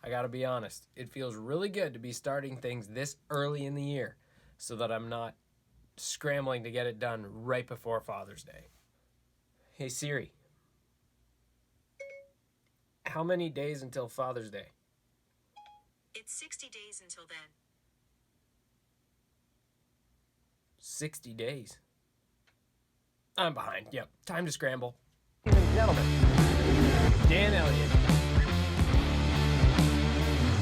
I gotta be honest. It feels really good to be starting things this early in the year so that I'm not scrambling to get it done right before Father's Day. Hey Siri, how many days until Father's Day? It's 60 days until then. 60 days. I'm behind. Yep. Time to scramble. Ladies and gentlemen. Dan Elliott.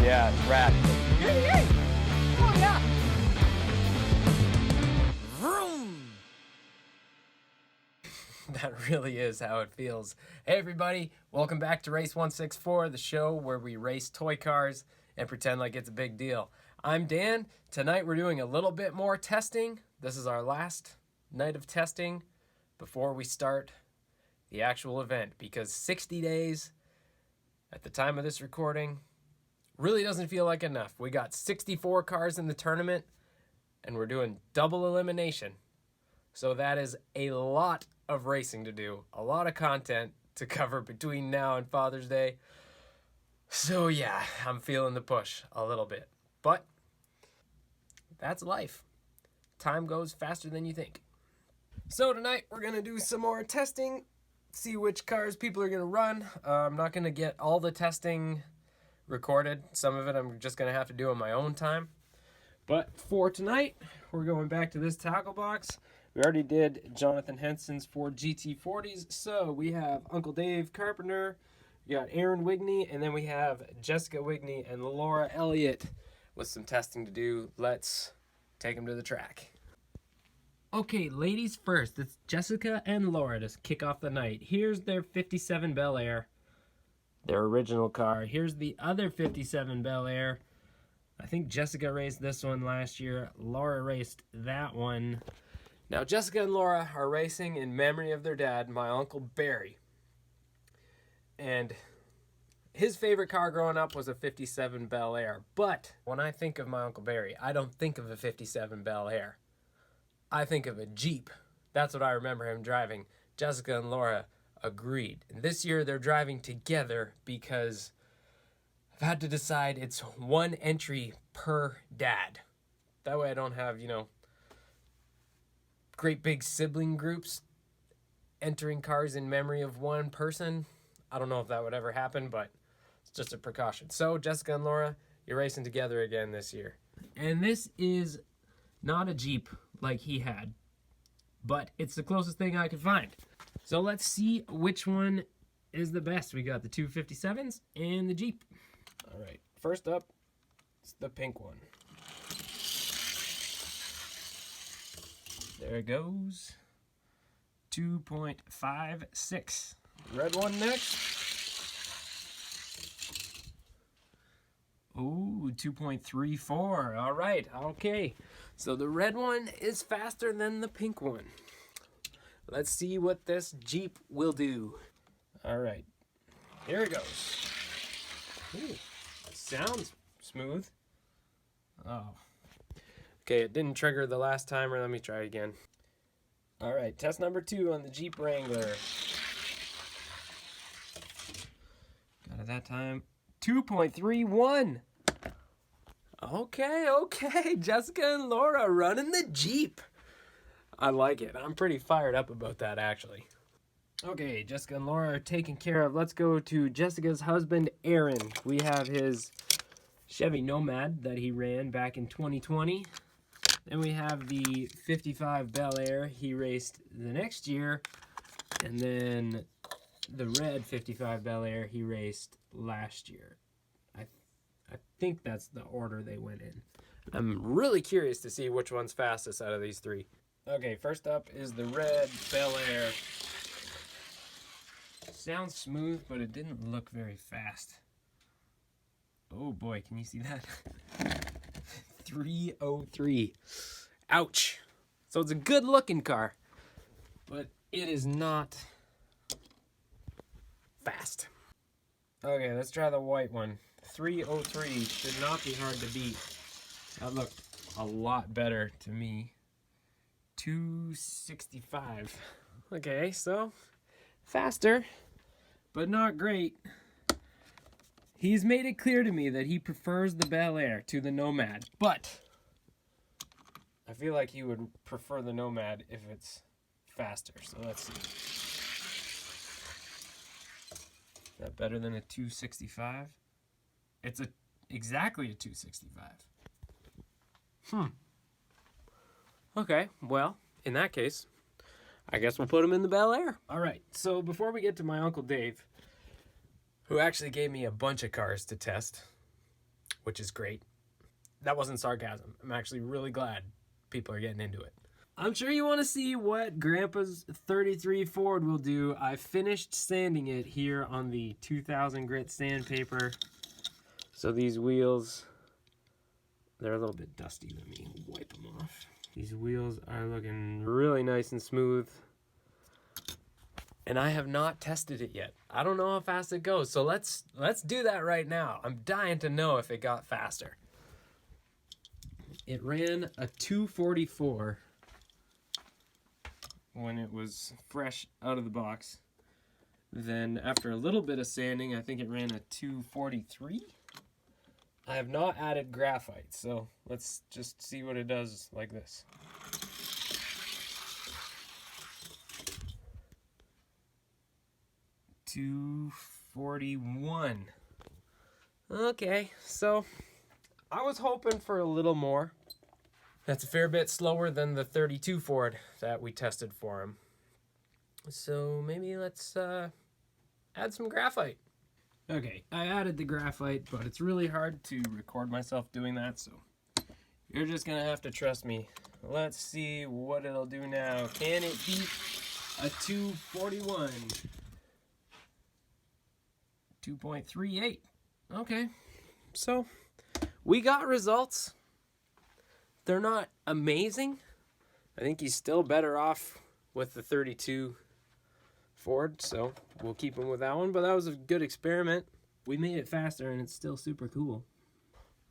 Yeah, it's rad. Hey! Oh, yeah. Vroom! That really is how it feels. Hey everybody, welcome back to Race 164, the show where we race toy cars and pretend like it's a big deal. I'm Dan. Tonight we're doing a little bit more testing. This is our last night of testing before we start the actual event, because 60 days at the time of this recording really doesn't feel like enough. We got 64 cars in the tournament and we're doing double elimination. So that is a lot of racing to do, a lot of content to cover between now and Father's Day. So yeah, I'm feeling the push a little bit, but that's life. Time goes faster than you think. So tonight we're gonna do some more testing, see which cars people are gonna run. I'm not gonna get all the testing recorded. Some of it I'm just gonna have to do on my own time. But for tonight, we're going back to this tackle box. We already did Jonathan Henson's Ford GT40s. So we have Uncle Dave Carpenter, we got Aaron Wigney, and then we have Jessica Wigney and Laura Elliott with some testing to do. Let's take them to the track. Okay, ladies first. It's Jessica and Laura to kick off the night. Here's their 57 Bel Air, their original car. Here's the other 57 Bel Air. I think Jessica raced this one last year. Laura raced that one. Now, Jessica and Laura are racing in memory of their dad, my Uncle Barry. And his favorite car growing up was a 57 Bel Air. But when I think of my Uncle Barry, I don't think of a 57 Bel Air. I think of a Jeep. That's what I remember him driving. Jessica and Laura agreed. And this year they're driving together because I've had to decide it's one entry per dad. That way I don't have, great big sibling groups entering cars in memory of one person. I don't know if that would ever happen, but it's just a precaution. So Jessica and Laura, you're racing together again this year. And this is not a Jeep like he had, but it's the closest thing I could find. So let's see which one is the best. We got the 257s and the Jeep. All right, first up, it's the pink one. There it goes. 2.56. Red one next. Ooh, 2.34. All right, okay. So the red one is faster than the pink one. Let's see what this Jeep will do. All right, here it goes. Ooh, sounds smooth. Oh. Okay, it didn't trigger the last timer. Let me try again. All right, test number 2 on the Jeep Wrangler. Got it that time. 2.31. Okay. Jessica and Laura running the Jeep. I like it. I'm pretty fired up about that, actually. Okay, Jessica and Laura are taken care of. Let's go to Jessica's husband, Aaron. We have his Chevy Nomad that he ran back in 2020. Then we have the 55 Bel Air he raced the next year. And then the red 55 Bel Air he raced last year. I think that's the order they went in. I'm really curious to see which one's fastest out of these three. Okay, first up is the red Bel Air. Sounds smooth, but it didn't look very fast. Oh boy, can you see that? 303. Ouch. So it's a good looking car, but it is not fast. Okay, let's try the white one. 303 should not be hard to beat. That looked a lot better to me. 265. Okay, so faster, but not great. He's made it clear to me that he prefers the Bel Air to the Nomad, but I feel like he would prefer the Nomad if it's faster. So let's see. Is that better than a 265? It's exactly a 265. Okay, well, in that case, I guess we'll put him in the Bel Air. All right, so before we get to my Uncle Dave, who actually gave me a bunch of cars to test, which is great. That wasn't sarcasm. I'm actually really glad people are getting into it. I'm sure you want to see what Grandpa's 33 Ford will do. I finished sanding it here on the 2000 grit sandpaper. So these wheels, they're a little bit dusty. Let me wipe them off. These wheels are looking really nice and smooth. And I have not tested it yet. I don't know how fast it goes. So let's do that right now. I'm dying to know if it got faster. It ran a 244 when it was fresh out of the box. Then after a little bit of sanding, I think it ran a 243. I have not added graphite, so let's just see what it does like this. $241. Okay, so I was hoping for a little more. That's a fair bit slower than the 32 Ford that we tested for him. So maybe let's add some graphite. Okay, I added the graphite, but it's really hard to record myself doing that, so you're just gonna have to trust me. Let's see what it'll do now. Can it beat a 241? 2.38. Okay, so we got results. They're not amazing. I think he's still better off with the 32 Ford, so we'll keep him with that one. But that was a good experiment. We made it faster, and it's still super cool.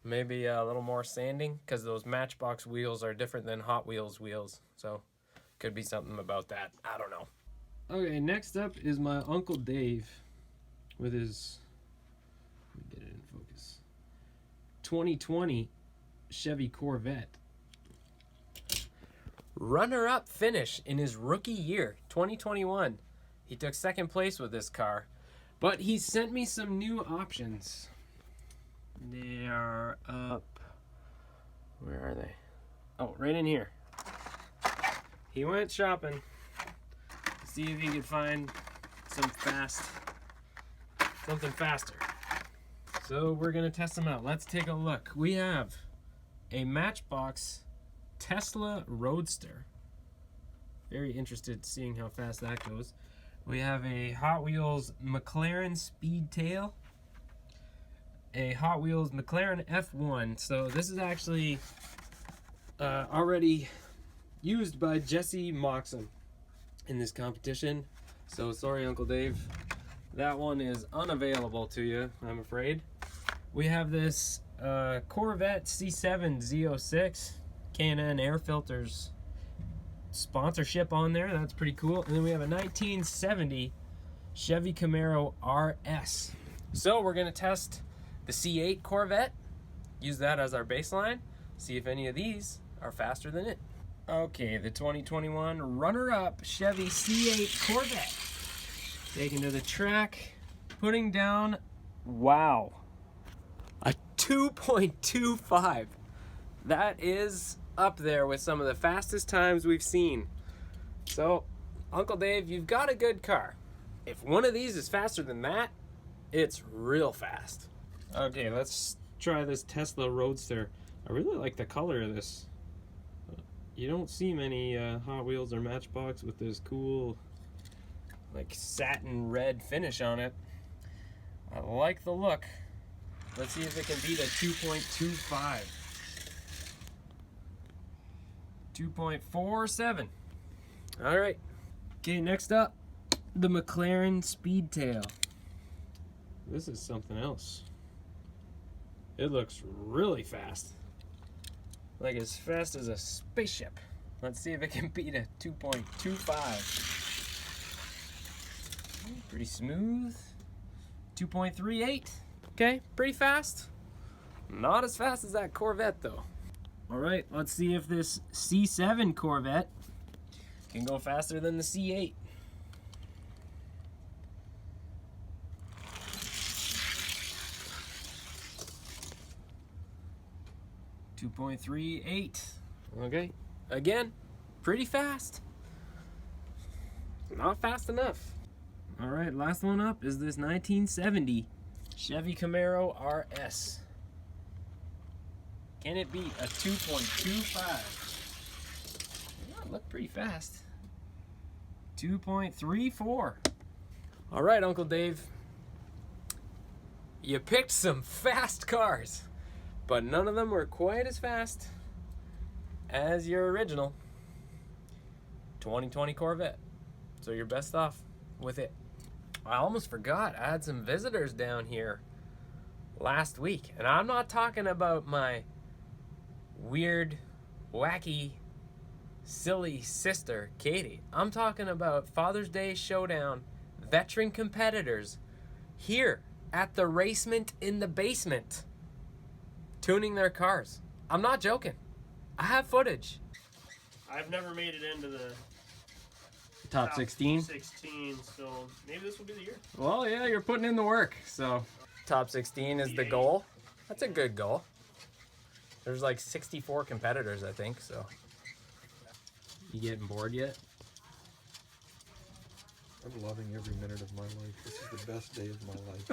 Maybe a little more sanding, because those Matchbox wheels are different than Hot Wheels wheels. So could be something about that. I don't know. Okay, next up is my Uncle Dave with his, let me get it in focus, 2020 Chevy Corvette. Runner-up finish in his rookie year, 2021. He took second place with this car, but he sent me some new options. They are up. Where are they? Oh, right in here. He went shopping to see if he could find something faster. So we're gonna test them out. Let's take a look. We have a Matchbox Tesla Roadster. Very interested seeing how fast that goes. We have a Hot Wheels McLaren Speedtail, a Hot Wheels McLaren F1. So this is actually already used by Jesse Moxham in this competition. So sorry, Uncle Dave. That one is unavailable to you, I'm afraid. We have this Corvette C7 Z06 K&N air filters sponsorship on there. That's pretty cool. And then we have a 1970 Chevy Camaro RS. So we're going to test the C8 Corvette, use that as our baseline, see if any of these are faster than it. Okay, the 2021 runner-up Chevy C8 Corvette. Taken to the track, putting down, wow, a 2.25. That is up there with some of the fastest times we've seen. So, Uncle Dave, you've got a good car. If one of these is faster than that, it's real fast. Okay, let's try this Tesla Roadster. I really like the color of this. You don't see many Hot Wheels or Matchbox with this cool, like, satin red finish on it. I like the look. Let's see if it can beat a 2.25. 2.47. All right. Okay, next up, the McLaren Speedtail. This is something else. It looks really fast. Like as fast as a spaceship. Let's see if it can beat a 2.25. Pretty smooth. 2.38. Okay, pretty fast. Not as fast as that Corvette though. All right, let's see if this C7 Corvette can go faster than the C8. 2.38. Okay, again, pretty fast. Not fast enough. All right, last one up is this 1970 Chevy Camaro RS. Can it beat a 2.25? Yeah, it looked pretty fast. 2.34. All right, Uncle Dave. You picked some fast cars, but none of them were quite as fast as your original 2020 Corvette. So you're best off with it. I almost forgot, I had some visitors down here last week. And I'm not talking about my weird, wacky, silly sister, Katie. I'm talking about Father's Day Showdown veteran competitors here at the Racement in the basement, tuning their cars. I'm not joking. I have footage. I've never made it into the Top 16? 16, so maybe this will be the year. Well, yeah, you're putting in the work, so. Top 16 is the goal. That's a good goal. There's like 64 competitors, I think, so. You getting bored yet? I'm loving every minute of my life. This is the best day of my life.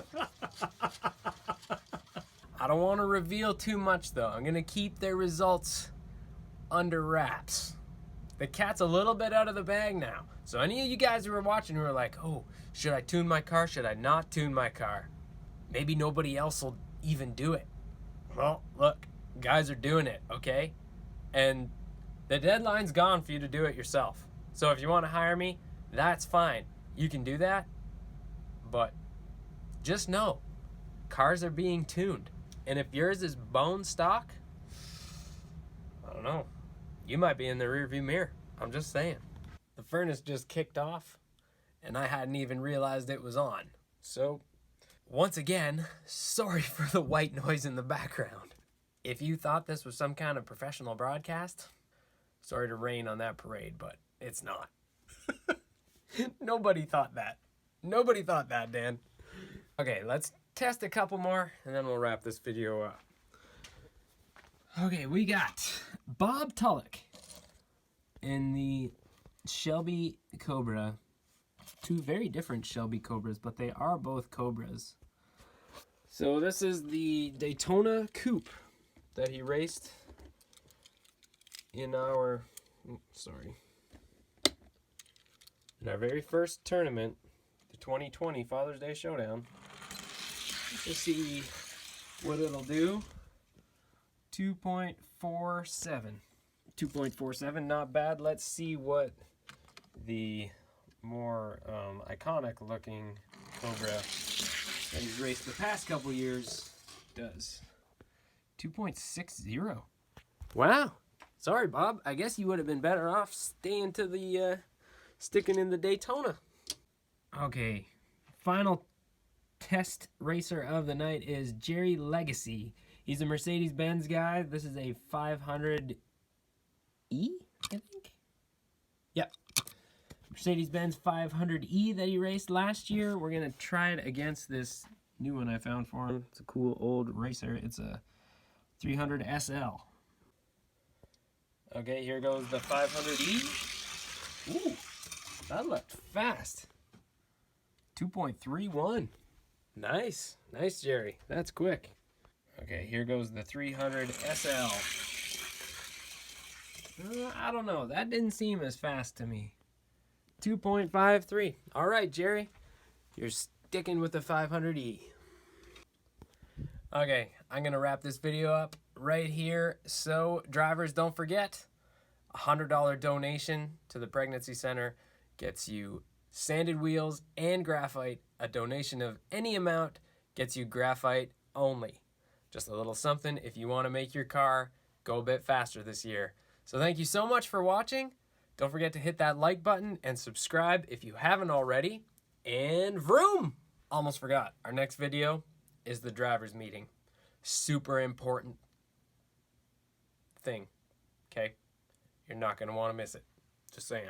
I don't want to reveal too much, though. I'm going to keep their results under wraps. The cat's a little bit out of the bag now. So any of you guys who are watching who are like, oh, should I tune my car? Should I not tune my car? Maybe nobody else will even do it. Well, look, guys are doing it, okay? And the deadline's gone for you to do it yourself. So if you want to hire me, that's fine. You can do that. But just know, cars are being tuned. And if yours is bone stock, I don't know. You might be in the rearview mirror. I'm just saying. The furnace just kicked off, and I hadn't even realized it was on. So, once again, sorry for the white noise in the background. If you thought this was some kind of professional broadcast, sorry to rain on that parade, but it's not. Nobody thought that. Nobody thought that, Dan. Okay, let's test a couple more, and then we'll wrap this video up. Okay, we got Bob Tullock in the Shelby Cobra. Two very different Shelby Cobras, but they are both Cobras. So this is the Daytona Coupe that he raced in our, in our very first tournament, the 2020 Father's Day Showdown. Let's see what it'll do. 2.47. 2.47, not bad. Let's see what the more iconic looking Cobra that he's raced the past couple years does. 2.60. Wow. Sorry, Bob. I guess you would have been better off staying to the sticking in the Daytona. Okay. Final test racer of the night is Jerry Legacy. He's a Mercedes-Benz guy. This is a 500E, I think. Yep. Mercedes-Benz 500E that he raced last year. We're going to try it against this new one I found for him. It's a cool old racer. It's a 300 SL. Okay, here goes the 500E. Ooh, that looked fast. 2.31. Nice. Nice, Jerry. That's quick. Okay, here goes the 300 SL. I don't know. That didn't seem as fast to me. 2.53. All right, Jerry. You're sticking with the 500E. Okay, I'm going to wrap this video up right here. So, drivers, don't forget, a $100 donation to the Pregnancy Center gets you sanded wheels and graphite. A donation of any amount gets you graphite only. Just a little something if you want to make your car go a bit faster this year. So thank you so much for watching. Don't forget to hit that like button and subscribe if you haven't already. And vroom! Almost forgot. Our next video is the drivers' meeting. Super important thing. Okay? You're not going to want to miss it. Just saying.